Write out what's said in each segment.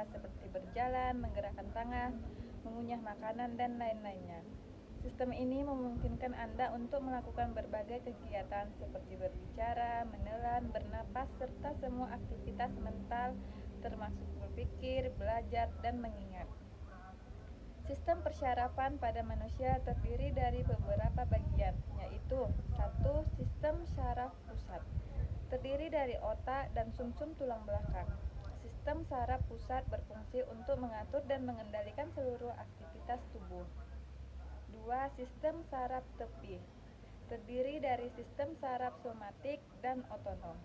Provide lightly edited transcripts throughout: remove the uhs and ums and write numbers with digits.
aktivitas seperti berjalan, menggerakkan tangan, mengunyah makanan, dan lain-lainnya. Sistem ini memungkinkan Anda untuk melakukan berbagai kegiatan seperti berbicara, menelan, bernapas, serta semua aktivitas mental termasuk berpikir, belajar, dan mengingat. Sistem persyarafan pada manusia terdiri dari beberapa bagian, yaitu 1. Sistem syaraf pusat, terdiri dari otak dan sumsum tulang belakang. Sistem saraf pusat berfungsi untuk mengatur dan mengendalikan seluruh aktivitas tubuh. 2. Sistem saraf tepi, terdiri dari sistem saraf somatik dan otonom.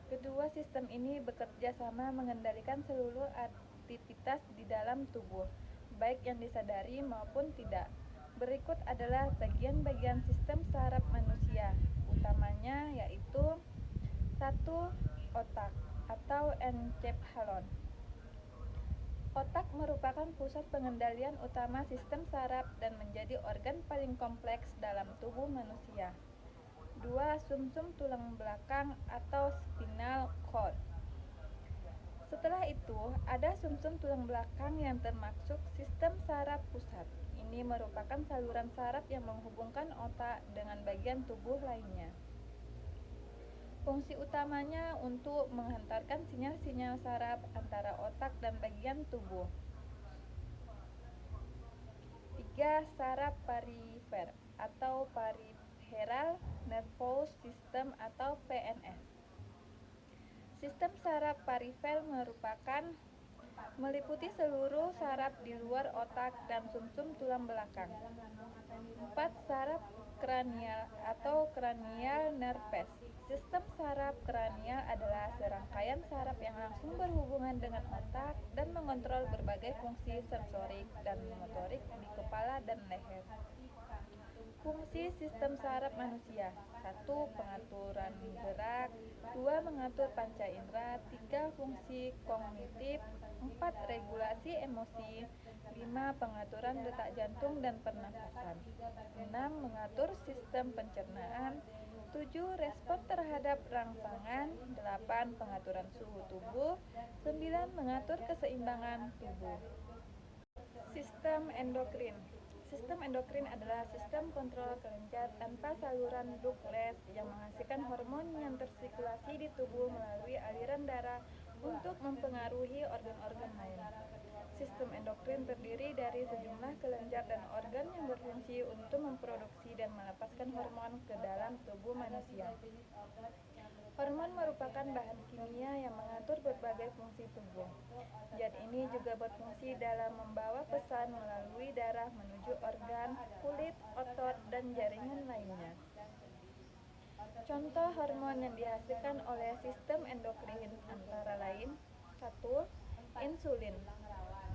Kedua sistem ini bekerja sama mengendalikan seluruh aktivitas di dalam tubuh, baik yang disadari maupun tidak. Berikut adalah bagian-bagian sistem saraf manusia, utamanya yaitu 1. Otak atau encephalon. Otak merupakan pusat pengendalian utama sistem saraf dan menjadi organ paling kompleks dalam tubuh manusia. 2. Sumsum tulang belakang atau spinal cord. Setelah itu, ada sumsum tulang belakang yang termasuk sistem saraf pusat. Ini merupakan saluran saraf yang menghubungkan otak dengan bagian tubuh lainnya. Fungsi utamanya untuk menghantarkan sinyal-sinyal saraf antara otak dan bagian tubuh. 3. Saraf perifer atau Peripheral Nervous System atau PNS. Sistem saraf perifer meliputi seluruh saraf di luar otak dan sumsum tulang belakang. 4. Saraf kranial atau cranial nerves. Sistem saraf kranial adalah serangkaian saraf yang langsung berhubungan dengan otak dan mengontrol berbagai fungsi sensorik dan motorik di kepala dan leher. Fungsi sistem saraf manusia: 1. Pengaturan gerak, 2. Mengatur panca indera, 3. Fungsi kognitif, 4. Regulasi emosi, 5. Pengaturan detak jantung dan pernafasan, 6. Mengatur sistem pencernaan, 7. Respon terhadap rangsangan, 8. Pengaturan suhu tubuh, 9. Mengatur keseimbangan tubuh. Sistem endokrin. Sistem endokrin adalah sistem kontrol kelenjar tanpa saluran ductless yang menghasilkan hormon yang tersirkulasi di tubuh melalui aliran darah untuk mempengaruhi organ-organ lain. Sistem endokrin terdiri dari sejumlah kelenjar dan organ yang berfungsi untuk memproduksi dan melepaskan hormon ke dalam tubuh manusia. Hormon merupakan bahan kimia yang mengatur berbagai fungsi tubuh. Zat ini juga berfungsi dalam membawa pesan melalui darah menuju organ, kulit, otot, dan jaringan lainnya. Contoh hormon yang dihasilkan oleh sistem endokrin antara lain: 1. Insulin.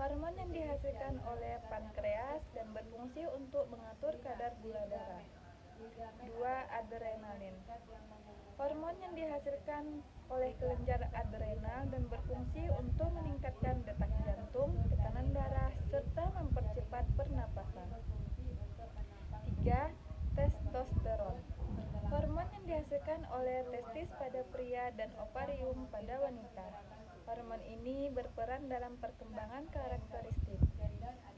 Hormon yang dihasilkan oleh pankreas dan berfungsi untuk mengatur kadar gula darah. 2. Adrenalin. Hormon yang dihasilkan oleh kelenjar adrenal dan berfungsi untuk meningkatkan detak jantung, tekanan darah, serta mempercepat pernapasan. 3. Testosteron. Hormon yang dihasilkan oleh testis pada pria dan ovarium pada wanita. Hormon ini berperan dalam perkembangan karakteristik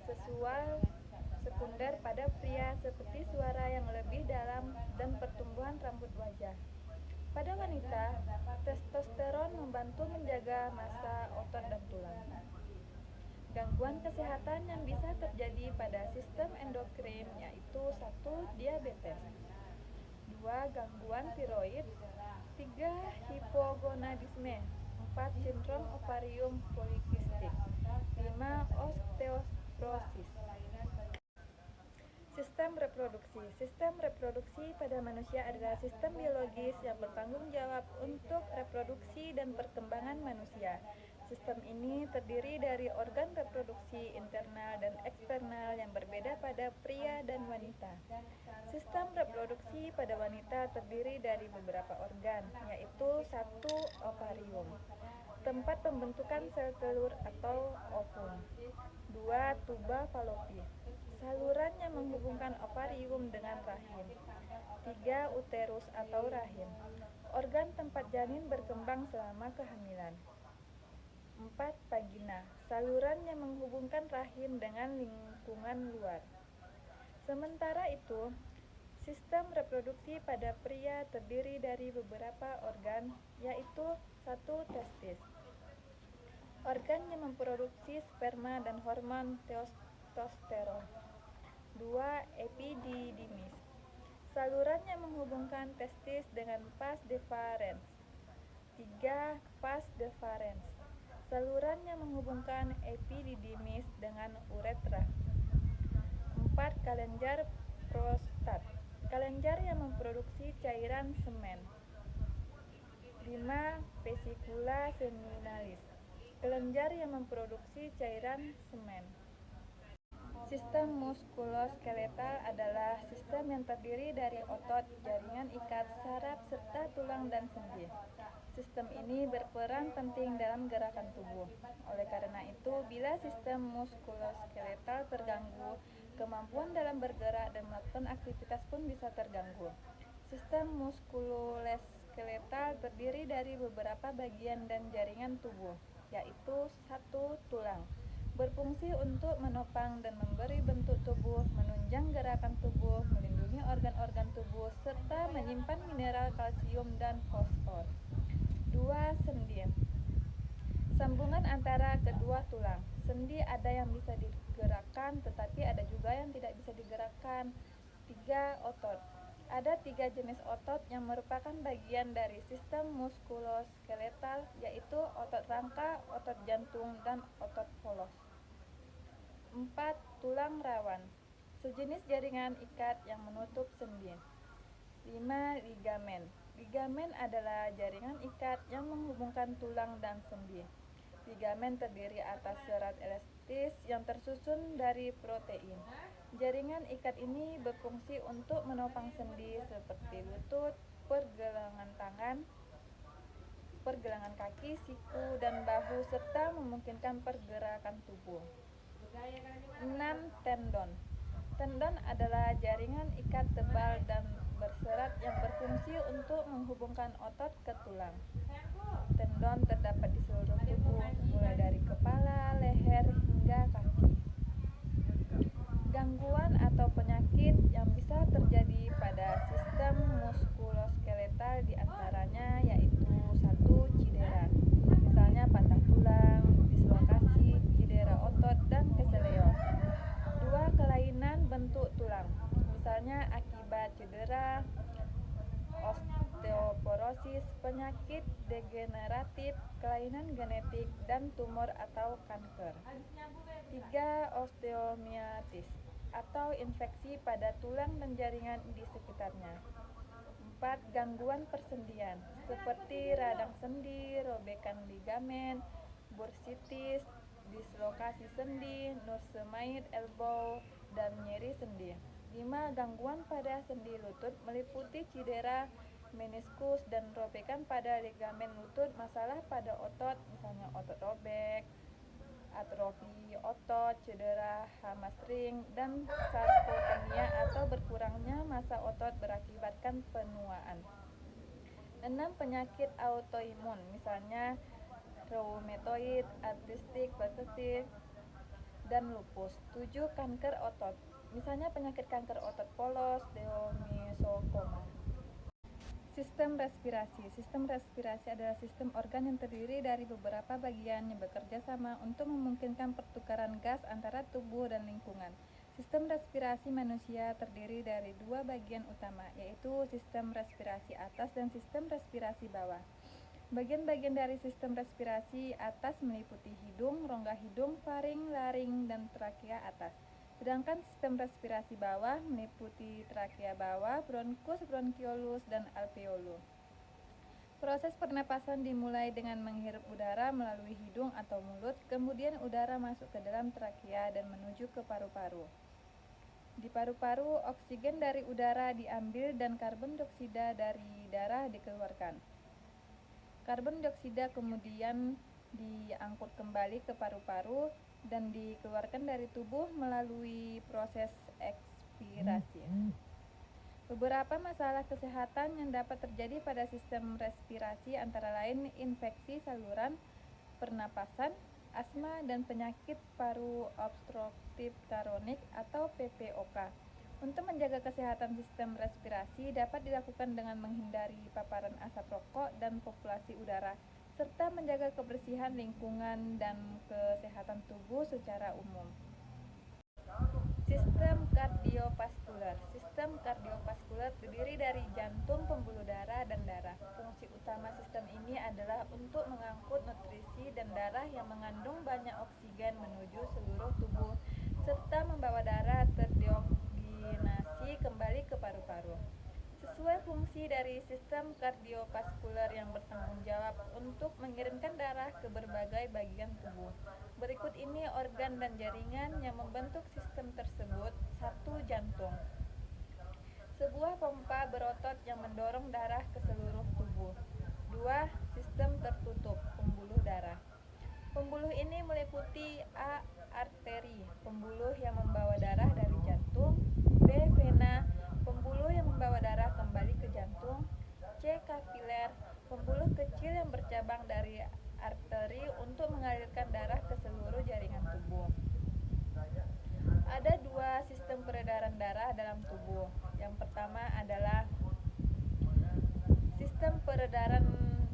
seksual sekunder pada pria seperti suara yang lebih dalam dan pertumbuhan rambut wajah. Pada wanita, testosteron membantu menjaga massa otot dan tulang. Gangguan kesehatan yang bisa terjadi pada sistem endokrin yaitu 1. Diabetes, 2. Gangguan tiroid, 3. Hipogonadisme, 4. Sindrom ovarium polikistik, 5. Osteoporosis. Sistem reproduksi. Sistem reproduksi pada manusia adalah sistem biologis yang bertanggung jawab untuk reproduksi dan perkembangan manusia. Sistem ini terdiri dari organ reproduksi internal dan eksternal yang berbeda pada pria dan wanita. Sistem reproduksi pada wanita terdiri dari beberapa organ, yaitu 1. Ovarium, tempat pembentukan sel telur atau ovum. 2. Tuba fallopi, saluran yang menghubungkan ovarium dengan rahim. 3. Uterus atau rahim, organ tempat janin berkembang selama kehamilan. 4. Vagina, saluran yang menghubungkan rahim dengan lingkungan luar. Sementara itu, sistem reproduksi pada pria terdiri dari beberapa organ, yaitu 1. Testis, organ yang memproduksi sperma dan hormon testosteron. 2. Epididymis, saluran yang menghubungkan testis dengan vas deferens. 3. Vas deferens, saluran yang menghubungkan epididymis dengan uretra. 4. Kelenjar prostat, kelenjar yang memproduksi cairan semen. 5. Vesicula seminalis, kelenjar yang memproduksi cairan semen. Sistem muskuloskeletal adalah sistem yang terdiri dari otot, jaringan ikat, saraf, serta tulang dan sendi. Sistem ini berperan penting dalam gerakan tubuh. Oleh karena itu, bila sistem muskuloskeletal terganggu, kemampuan dalam bergerak dan melakukan aktivitas pun bisa terganggu. Sistem muskuloskeletal terdiri dari beberapa bagian dan jaringan tubuh, yaitu 1. Tulang, berfungsi untuk menopang dan memberi bentuk tubuh, menunjang gerakan tubuh, melindungi organ-organ tubuh, serta menyimpan mineral kalsium dan fosfor. 2. Sendi, sambungan antara kedua tulang. Sendi ada yang bisa digerakkan, tetapi ada juga yang tidak bisa digerakkan. 3. Otot, ada 3 jenis otot yang merupakan bagian dari sistem muskuloskeletal, yaitu otot rangka, otot jantung, dan otot polos. 4. Tulang rawan, sejenis jaringan ikat yang menutup sendi. 5. Ligamen, ligamen adalah jaringan ikat yang menghubungkan tulang dan sendi. Ligamen terdiri atas serat elastis yang tersusun dari protein. Jaringan ikat ini berfungsi untuk menopang sendi seperti lutut, pergelangan tangan, pergelangan kaki, siku, dan bahu, serta memungkinkan pergerakan tubuh. 6. Tendon, tendon adalah jaringan ikat tebal dan berserat yang berfungsi untuk menghubungkan otot ke tulang. Tendon terdapat di seluruh tubuh, mulai dari kepala, leher, hingga kaki. Gangguan atau penyakit yang bisa terjadi pada sistem muskuloskeletal diantaranya yaitu 1. Cedera, misalnya patah tulang, dislokasi, cedera otot, dan keseleo. 2. Kelainan bentuk tulang, misalnya akibat cedera, osteoporosis, penyakit degeneratif, kelainan genetik, dan tumor atau kanker. 3. Osteomielitis, atau infeksi pada tulang dan jaringan di sekitarnya. 4. Gangguan persendian, seperti radang sendi, robekan ligamen, bursitis, dislokasi sendi, nursemaid elbow, dan nyeri sendi. 5. Gangguan pada sendi lutut meliputi cedera meniskus dan robekan pada ligamen lutut, masalah pada otot, misalnya otot robek, atrofi otot, cedera hamstring, dan sarkopenia atau berkurangnya massa otot berakibatkan penuaan. 6. Penyakit autoimun, misalnya reumatoid, artritis, perkusif, dan lupus. 7. Kanker otot, misalnya penyakit kanker otot polos, deomesokoma. Sistem respirasi. Sistem respirasi adalah sistem organ yang terdiri dari beberapa bagian yang bekerja sama untuk memungkinkan pertukaran gas antara tubuh dan lingkungan. Sistem respirasi manusia terdiri dari 2 bagian utama, yaitu sistem respirasi atas dan sistem respirasi bawah. Bagian-bagian dari sistem respirasi atas meliputi hidung, rongga hidung, faring, laring, dan trakea atas. Sedangkan sistem respirasi bawah meliputi trakea bawah, bronkus, bronkiolus, dan alveolus. Proses pernapasan dimulai dengan menghirup udara melalui hidung atau mulut, kemudian udara masuk ke dalam trakea dan menuju ke paru-paru. Di paru-paru, oksigen dari udara diambil dan karbon dioksida dari darah dikeluarkan. Karbon dioksida kemudian diangkut kembali ke paru-paru dan dikeluarkan dari tubuh melalui proses ekspirasi. Beberapa masalah kesehatan yang dapat terjadi pada sistem respirasi antara lain infeksi saluran, pernapasan, asma, dan penyakit paru obstruktif kronik atau PPOK. Untuk menjaga kesehatan sistem respirasi dapat dilakukan dengan menghindari paparan asap rokok dan populasi udara, serta menjaga kebersihan lingkungan dan kesehatan tubuh secara umum. Sistem kardiovaskuler. Sistem kardiovaskuler terdiri dari jantung, pembuluh darah, dan darah. Fungsi utama sistem ini adalah untuk mengangkut nutrisi dan darah yang mengandung banyak oksigen menuju seluruh tubuh, serta membawa darah terdeoksigenasi kembali ke paru-paru. Sesuai fungsi dari sistem kardiovaskuler yang bertanggung jawab untuk mengirimkan darah ke berbagai bagian tubuh. Berikut ini organ dan jaringan yang membentuk sistem tersebut. 1. Jantung. Sebuah pompa berotot yang mendorong darah ke seluruh tubuh. 2. Sistem tertutup, pembuluh darah. Pembuluh ini meliputi A. Arteri, pembuluh yang membawa darah dari jantung. B. Vena, pembuluh yang membawa darah kembali ke jantung. C. Kapiler, pembuluh kecil yang bercabang dari arteri untuk mengalirkan darah ke seluruh jaringan tubuh. Ada dua sistem peredaran darah dalam tubuh. Yang pertama adalah sistem peredaran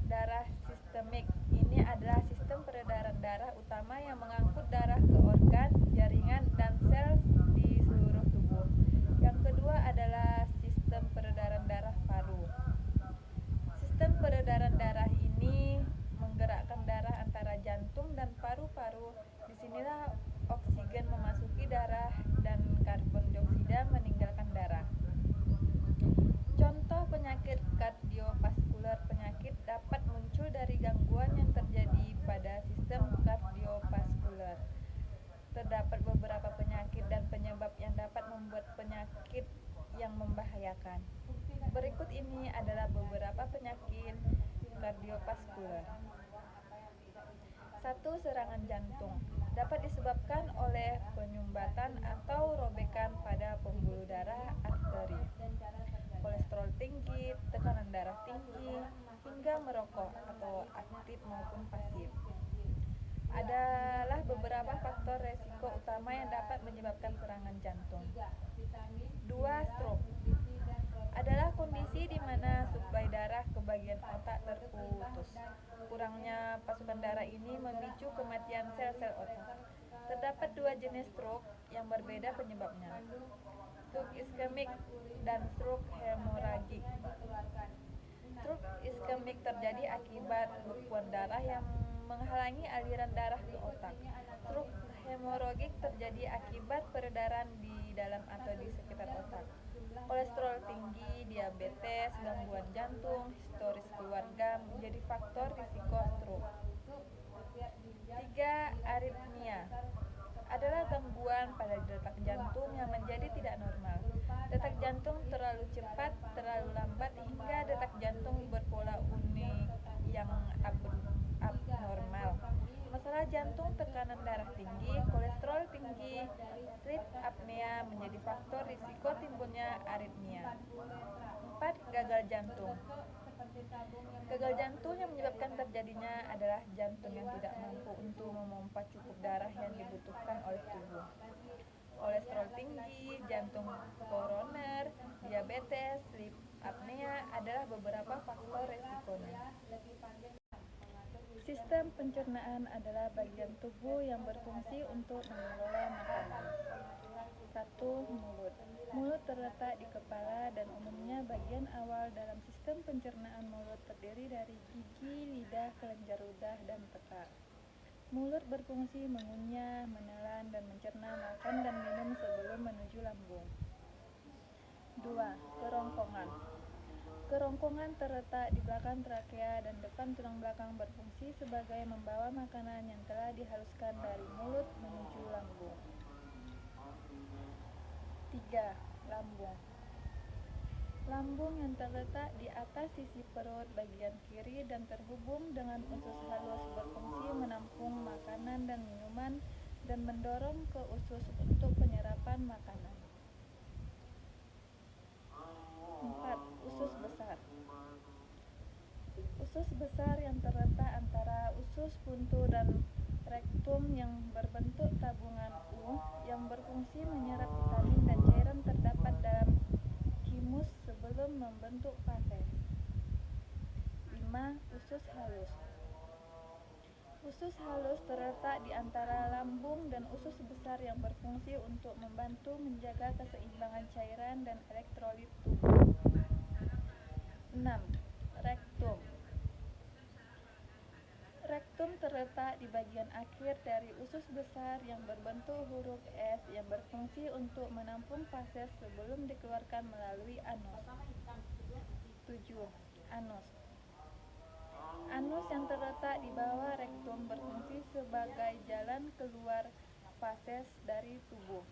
darah sistemik. Ini adalah sistem peredaran darah utama yang mengangkut darah ke organ, jaringan, dan sel di seluruh tubuh. Yang kedua adalah sistem peredaran darah paru. Sistem peredaran darah ini menggerakkan darah antara jantung dan paru-paru. Disinilah oksigen memasuki darah dan karbon dioksida meninggalkan darah. Contoh penyakit kardiovaskuler. Penyakit dapat muncul dari gangguan yang terjadi pada sistem kardiovaskuler. Terdapat beberapa penyakit dan penyebab yang dapat membuat penyakit yang membahayakan. Berikut ini adalah beberapa penyakit kardiovaskuler. 1. Serangan jantung. Dapat disebabkan oleh penyumbatan atau robekan pada pembuluh darah arteri, kolesterol tinggi, tekanan darah tinggi, hingga merokok atau aktif maupun pasif. Adalah beberapa faktor resiko utama yang dapat menyebabkan serangan jantung. 2. Stroke adalah kondisi di mana suplai darah ke bagian otak terputus. Kurangnya pasokan darah ini memicu kematian sel-sel otak. Terdapat dua jenis stroke yang berbeda penyebabnya, stroke iskemik dan stroke hemoragik. Stroke iskemik terjadi akibat bekuan darah yang menghalangi aliran darah ke otak. Stroke hemoragik terjadi akibat peredaran di dalam atau di sekitar otak. Kolesterol tinggi, diabetes, gangguan jantung, historis keluarga menjadi faktor risiko stroke. 3. Aritmia adalah gangguan pada detak jantung yang menjadi tidak normal. Detak jantung terlalu cepat, terlalu lambat, hingga detak jantung berpola unik yang abnormal. Masalah jantung, tekanan darah tinggi, kolesterol tinggi, sleep apnea menjadi faktor risiko timbulnya aritmia. 4. Gagal jantung. Gagal jantung yang menyebabkan terjadinya adalah jantung yang tidak mampu untuk memompa cukup darah yang dibutuhkan oleh tubuh. Kolesterol tinggi, jantung koroner, diabetes, sleep apnea adalah beberapa faktor resikonya. Sistem pencernaan adalah bagian tubuh yang berfungsi untuk mengelola makanan. 1. Mulut. Mulut terletak di kepala dan umumnya bagian awal dalam sistem pencernaan. Mulut terdiri dari gigi, lidah, kelenjar ludah, dan peta. Mulut berfungsi mengunyah, menelan, dan mencerna makan dan minum sebelum menuju lambung. 2. Kerongkongan. Kerongkongan terletak di belakang trakea dan depan tulang belakang, berfungsi sebagai membawa makanan yang telah dihaluskan dari mulut menuju lambung. 3. Lambung. Lambung yang terletak di atas sisi perut bagian kiri dan terhubung dengan usus halus berfungsi menampung makanan dan minuman dan mendorong ke usus untuk penyerapan makanan. 4. Usus besar. Usus besar yang terletak antara usus usus buntu dan rektum yang berbentuk tabungan U yang berfungsi menyerap vitamin dan cairan terdapat dalam thymus sebelum membentuk fases. 5. Usus halus. Usus halus terletak di antara lambung dan usus besar yang berfungsi untuk membantu menjaga keseimbangan cairan dan elektrolit tubuh. 6. Rektum. Rektum terletak di bagian akhir dari usus besar yang berbentuk huruf S yang berfungsi untuk menampung fases sebelum dikeluarkan melalui anus. 7. Anus. Anus yang terletak di bawah rektum berfungsi sebagai jalan keluar fases dari tubuh.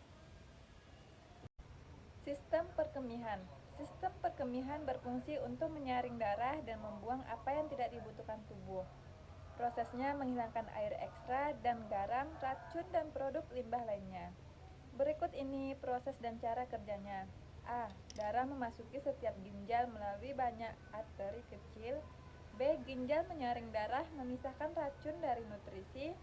Sistem perkemihan. Sistem perkemihan berfungsi untuk menyaring darah dan membuang apa yang tidak dibutuhkan tubuh. Prosesnya menghilangkan air ekstra dan garam, racun, dan produk limbah lainnya. Berikut ini proses dan cara kerjanya. A. Darah memasuki setiap ginjal melalui banyak arteri kecil. B. Ginjal menyaring darah, memisahkan racun dari nutrisi.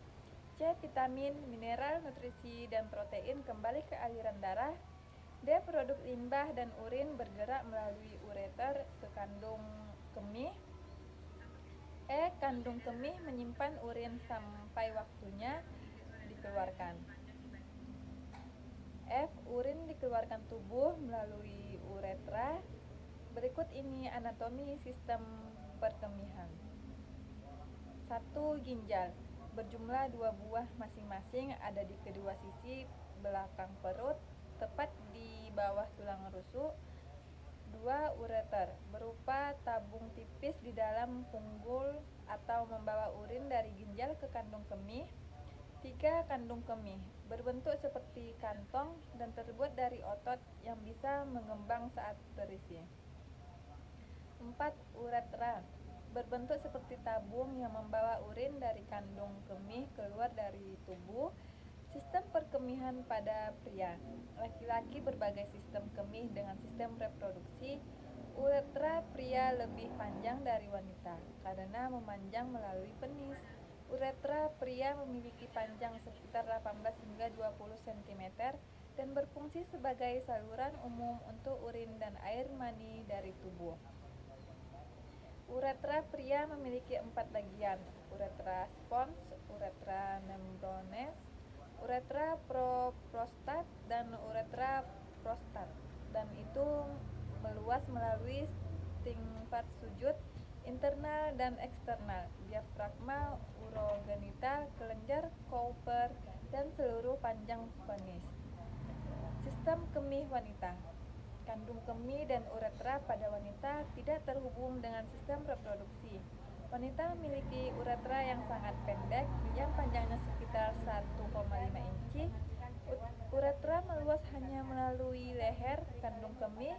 C. Vitamin, mineral, nutrisi, dan protein kembali ke aliran darah. D. Produk limbah dan urin bergerak melalui ureter ke kandung kemih. E. Kandung kemih menyimpan urin sampai waktunya dikeluarkan. F. Urin dikeluarkan tubuh melalui uretra. Berikut ini anatomi sistem perkemihan. 1. Ginjal berjumlah 2 buah masing-masing ada di kedua sisi belakang perut, tepat di bawah tulang rusuk. 2. Ureter berupa tabung tipis di dalam punggul atau membawa urin dari ginjal ke kandung kemih. 3. Kandung kemih berbentuk seperti kantong dan terbuat dari otot yang bisa mengembang saat terisi. 4. Uretra berbentuk seperti tabung yang membawa urin dari kandung kemih keluar dari tubuh. Sistem perkemihan pada pria. Laki-laki berbagai sistem kemih dengan sistem reproduksi. Uretra pria lebih panjang dari wanita karena memanjang melalui penis. Uretra pria memiliki panjang sekitar 18 hingga 20 cm dan berfungsi sebagai saluran umum untuk urin dan air mani dari tubuh. Uretra pria memiliki 4 bagian: uretra spons, uretra nephrones, uretra prostat, dan uretra prostat, dan itu meluas melalui stingpat sujud internal dan eksternal, diafragma urogenital, kelenjar Cowper, dan seluruh panjang penis. Sistem kemih wanita. Kandung kemih dan uretra pada wanita tidak terhubung dengan sistem reproduksi. Wanita memiliki uretra yang sangat pendek, yang panjangnya sekitar 1,5 inci. Uretra meluas hanya melalui leher, kandung kemih,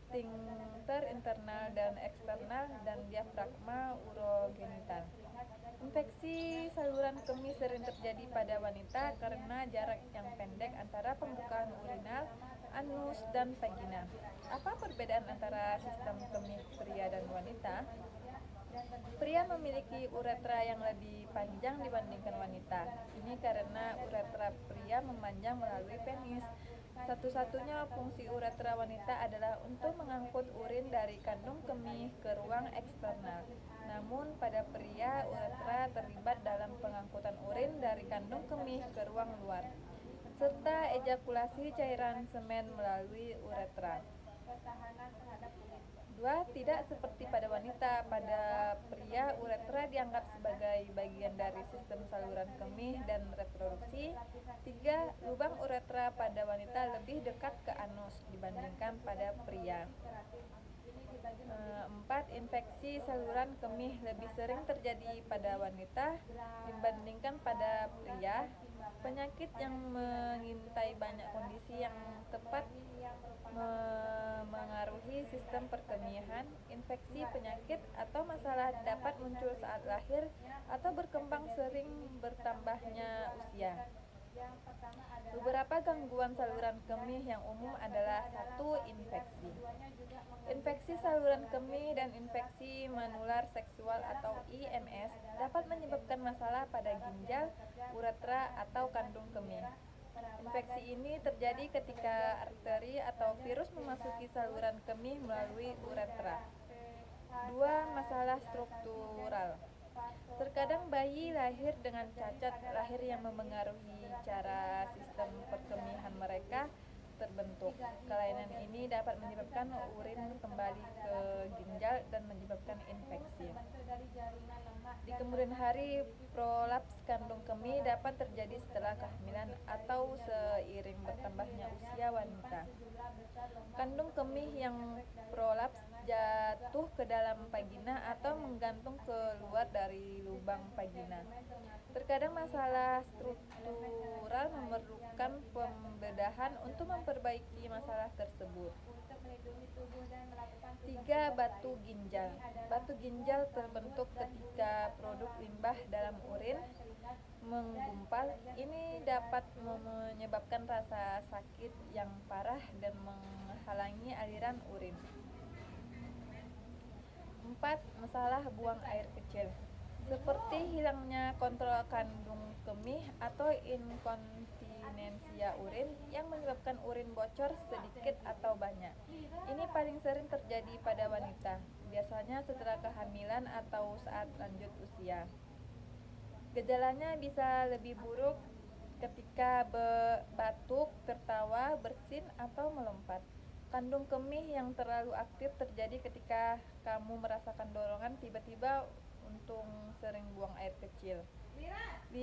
sphincter internal dan eksternal, dan diafragma urogenital. Infeksi saluran kemih sering terjadi pada wanita karena jarak yang pendek antara pembukaan urinal, anus, dan vagina. Apa perbedaan antara sistem kemih pria dan wanita? Pria memiliki uretra yang lebih panjang dibandingkan wanita. Ini karena uretra pria memanjang melalui penis. Satu-satunya fungsi uretra wanita adalah untuk mengangkut urin dari kandung kemih ke ruang eksternal. Namun pada pria, uretra terlibat dalam pengangkutan urin dari kandung kemih ke ruang luar, serta ejakulasi cairan semen melalui uretra. 2. Tidak seperti pada wanita, pada pria uretra dianggap sebagai bagian dari sistem saluran kemih dan reproduksi. 3. Lubang uretra pada wanita lebih dekat ke anus dibandingkan pada pria. 4. Infeksi saluran kemih lebih sering terjadi pada wanita dibandingkan pada pria. Penyakit yang mengintai banyak kondisi yang tepat mengaruhi sistem perkemihan. Infeksi, penyakit, atau masalah dapat muncul saat lahir atau berkembang sering bertambahnya usia. Beberapa gangguan saluran kemih yang umum adalah: satu, infeksi. Infeksi saluran kemih dan infeksi menular seksual atau IMS dapat menyebabkan masalah pada ginjal, uretra, atau kandung kemih. Infeksi ini terjadi ketika arteri atau virus memasuki saluran kemih melalui uretra. Dua, masalah struktural. Terkadang bayi lahir dengan cacat lahir yang memengaruhi cara sistem perkemihan mereka terbentuk. Kelainan ini dapat menyebabkan urin kembali ke ginjal dan menyebabkan infeksi. Di kemudian hari, prolaps kandung kemih dapat terjadi setelah kehamilan atau seiring bertambahnya usia wanita. Kandung kemih yang prolaps jatuh ke dalam vagina atau menggantung keluar dari lubang vagina. Terkadang masalah struktural memerlukan pembedahan untuk memperbaiki masalah tersebut. 3. Batu ginjal. Batu ginjal terbentuk ketika produk limbah dalam urin menggumpal. Ini dapat menyebabkan rasa sakit yang parah dan menghalangi aliran urin. 4. Masalah buang air kecil, seperti hilangnya kontrol kandung kemih atau inkontinensia urin yang menyebabkan urin bocor sedikit atau banyak. Ini paling sering terjadi pada wanita, biasanya setelah kehamilan atau saat lanjut usia. Gejalanya bisa lebih buruk ketika batuk, tertawa, bersin, atau melompat. Kandung kemih yang terlalu aktif terjadi ketika kamu merasakan dorongan tiba-tiba untuk sering buang air kecil. 5.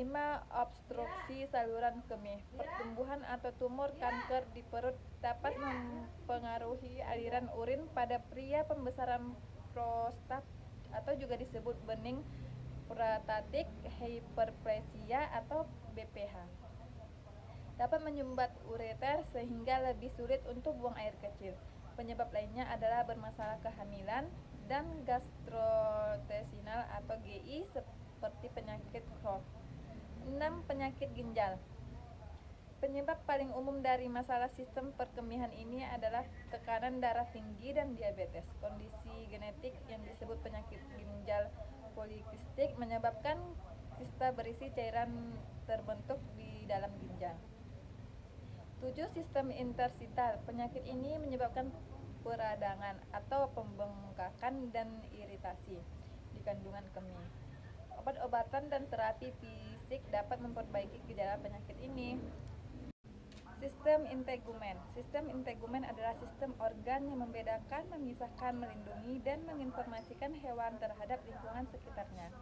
Obstruksi saluran kemih. Pertumbuhan atau tumor kanker di perut dapat mempengaruhi aliran urin pada pria. Pembesaran prostat atau juga disebut bening prostatic hyperplasia atau BPH dapat menyumbat ureter sehingga lebih sulit untuk buang air kecil. Penyebab lainnya adalah bermasalah kehamilan dan gastrointestinal atau GI seperti penyakit Crohn. 6. Penyakit ginjal. Penyebab paling umum dari masalah sistem perkemihan ini adalah tekanan darah tinggi dan diabetes. Kondisi genetik yang disebut penyakit ginjal polikistik menyebabkan kista berisi cairan terbentuk di dalam ginjal. 7. Sistem interstital. Penyakit ini menyebabkan peradangan atau pembengkakan dan iritasi di kandungan kemih. Obat-obatan dan terapi fisik dapat memperbaiki gejala penyakit ini. Sistem integumen. Sistem integumen adalah sistem organ yang membedakan, memisahkan, melindungi, dan menginformasikan hewan terhadap lingkungan sekitarnya.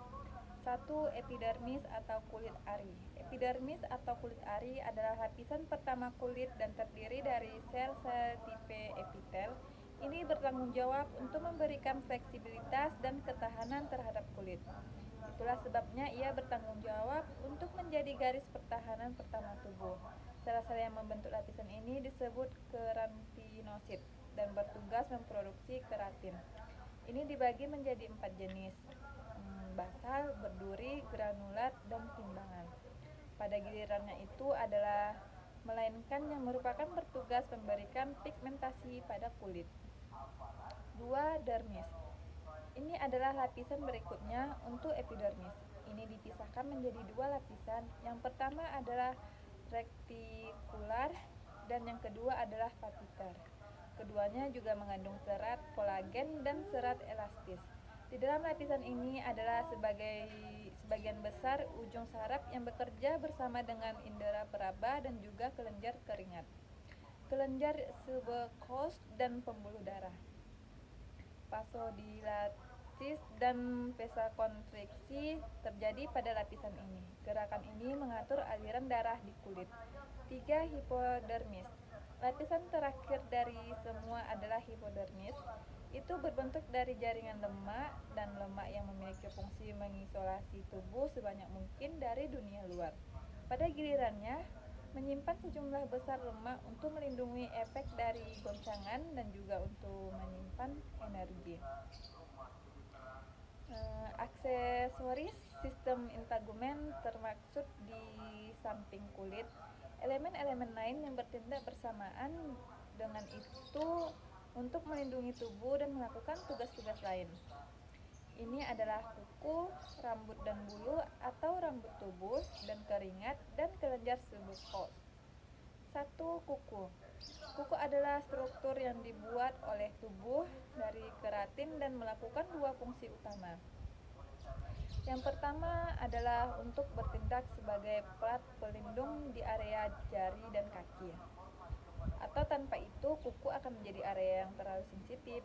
1. Epidermis atau kulit ari. Epidermis atau kulit ari adalah lapisan pertama kulit dan terdiri dari sel-sel tipe epitel. Ini bertanggung jawab untuk memberikan fleksibilitas dan ketahanan terhadap kulit. Itulah sebabnya ia bertanggung jawab untuk menjadi garis pertahanan pertama tubuh. Sel-sel yang membentuk lapisan ini disebut keratinosit dan bertugas memproduksi keratin. Ini dibagi menjadi 4 jenis: basal, berduri, granulat, dan timbangan. Pada gilirannya itu adalah melainkan yang merupakan bertugas memberikan pigmentasi pada kulit. 2. Dermis. Ini adalah lapisan berikutnya untuk epidermis. Ini dipisahkan menjadi 2 lapisan. Yang pertama adalah retikular dan yang kedua adalah vatikar. Keduanya juga mengandung serat kolagen dan serat elastis. Di dalam lapisan ini adalah sebagian besar ujung saraf yang bekerja bersama dengan indera peraba dan juga kelenjar keringat, kelenjar subcutaneous dan pembuluh darah. Vasodilatis dan vasokonstriksi terjadi pada lapisan ini. Gerakan ini mengatur aliran darah di kulit. 3. Hipodermis. Lapisan terakhir dari semua adalah hipodermis. Itu berbentuk dari jaringan lemak dan lemak yang memiliki fungsi mengisolasi tubuh sebanyak mungkin dari dunia luar. Pada gilirannya, menyimpan sejumlah besar lemak untuk melindungi efek dari goncangan dan juga untuk menyimpan energi. Aksesoris sistem integumen termaksud di samping kulit, elemen-elemen lain yang bertindak bersamaan dengan itu untuk melindungi tubuh dan melakukan tugas-tugas lain. Ini adalah kuku, rambut dan bulu atau rambut tubuh, dan keringat dan kelenjar submucous. 1. Kuku. Kuku adalah struktur yang dibuat oleh tubuh dari keratin dan melakukan dua fungsi utama. Yang pertama adalah untuk bertindak sebagai plat pelindung di area jari dan kaki. Atau tanpa itu, kuku akan menjadi area yang terlalu sensitif.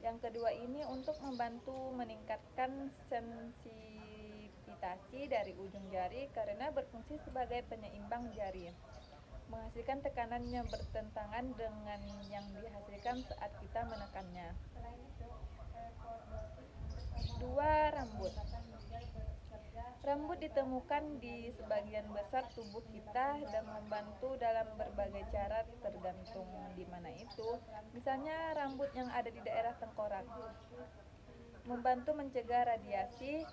Yang kedua ini untuk membantu meningkatkan sensitivitas dari ujung jari karena berfungsi sebagai penyeimbang jari, menghasilkan tekanan yang bertentangan dengan yang dihasilkan saat kita menekannya. 2. Rambut. Rambut ditemukan di sebagian besar tubuh kita dan membantu dalam berbagai cara tergantung di mana itu. Misalnya rambut yang ada di daerah tengkorak, membantu mencegah radiasi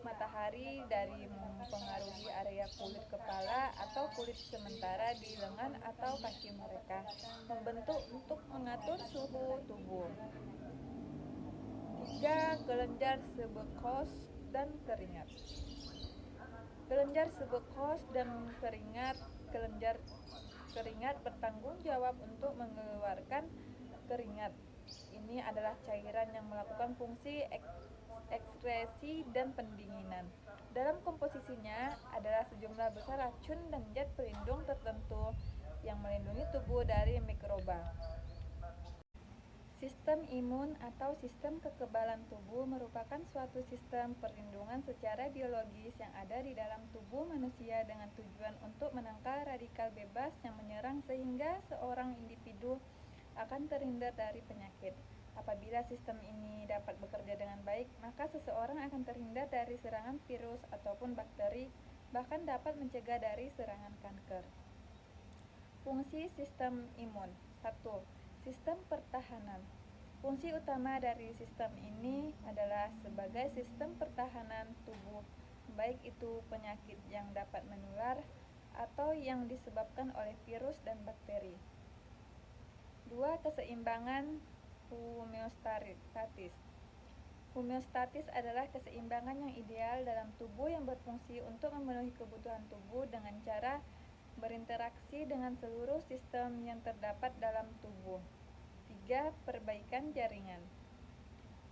matahari dari mempengaruhi area kulit kepala atau kulit sementara di lengan atau kaki mereka, membentuk untuk mengatur suhu tubuh. 3. Kelenjar submucous dan keringat. Kelenjar submucous dan keringat. Kelenjar keringat bertanggung jawab untuk mengeluarkan keringat. Ini adalah cairan yang melakukan fungsi ekskresi dan pendinginan. Dalam komposisinya adalah sejumlah besar racun dan zat pelindung tertentu yang melindungi tubuh dari mikroba. Sistem imun atau sistem kekebalan tubuh merupakan suatu sistem perlindungan secara biologis yang ada di dalam tubuh manusia dengan tujuan untuk menangkal radikal bebas yang menyerang sehingga seorang individu akan terhindar dari penyakit. Apabila sistem ini dapat bekerja dengan baik, maka seseorang akan terhindar dari serangan virus ataupun bakteri, bahkan dapat mencegah dari serangan kanker. Fungsi sistem imun. 1. Sistem pertahanan. Fungsi utama dari sistem ini adalah sebagai sistem pertahanan tubuh, baik itu penyakit yang dapat menular atau yang disebabkan oleh virus dan bakteri. 2. Keseimbangan homeostatis. Homeostatis adalah keseimbangan yang ideal dalam tubuh yang berfungsi untuk memenuhi kebutuhan tubuh dengan cara berinteraksi dengan seluruh sistem yang terdapat dalam tubuh. 3. Perbaikan jaringan.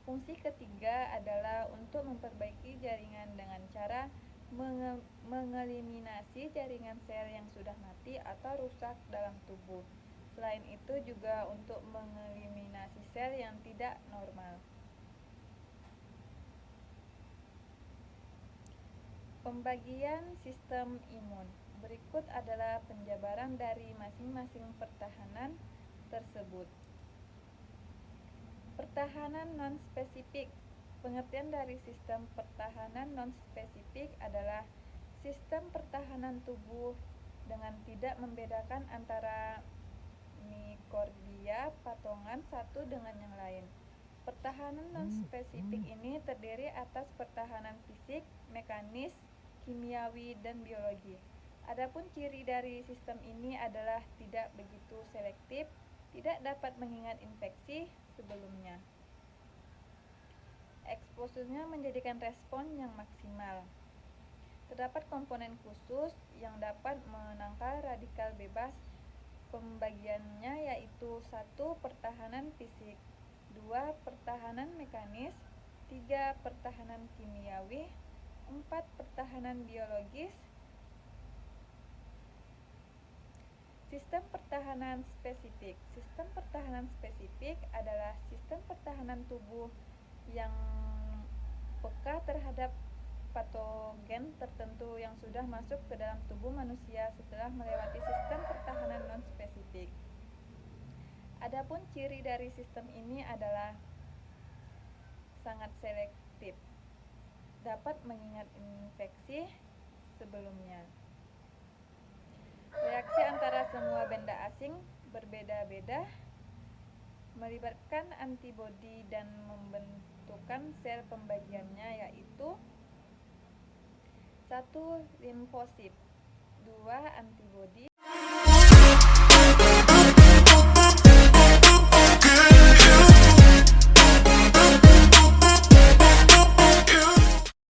Fungsi ketiga adalah untuk memperbaiki jaringan dengan cara mengeliminasi jaringan sel yang sudah mati atau rusak dalam tubuh. Selain itu juga untuk mengeliminasi sel yang tidak normal. Pembagian sistem imun. Berikut adalah penjabaran dari masing-masing pertahanan tersebut. Pertahanan non-spesifik. Pengertian dari sistem pertahanan non-spesifik adalah sistem pertahanan tubuh dengan tidak membedakan antara mikordia patongan satu dengan yang lain. Pertahanan non-spesifik ini terdiri atas pertahanan fisik, mekanis, kimiawi, dan biologi. Adapun ciri dari sistem ini adalah tidak begitu selektif, tidak dapat mengingat infeksi sebelumnya. Eksposurnya menjadikan respon yang maksimal. Terdapat komponen khusus yang dapat menangkal radikal bebas. Pembagiannya yaitu 1. Pertahanan fisik, 2. Pertahanan mekanis, 3. Pertahanan kimiawi, 4. Pertahanan biologis. Sistem pertahanan spesifik. Sistem pertahanan spesifik adalah sistem pertahanan tubuh yang peka terhadap patogen tertentu yang sudah masuk ke dalam tubuh manusia setelah melewati sistem pertahanan non-spesifik. Adapun ciri dari sistem ini adalah sangat selektif, dapat mengingat infeksi sebelumnya. Reaksi antara semua benda asing berbeda-beda, melibatkan antibodi dan membentukkan sel pembagiannya yaitu 1. Limfosit, 2. adalah antibodi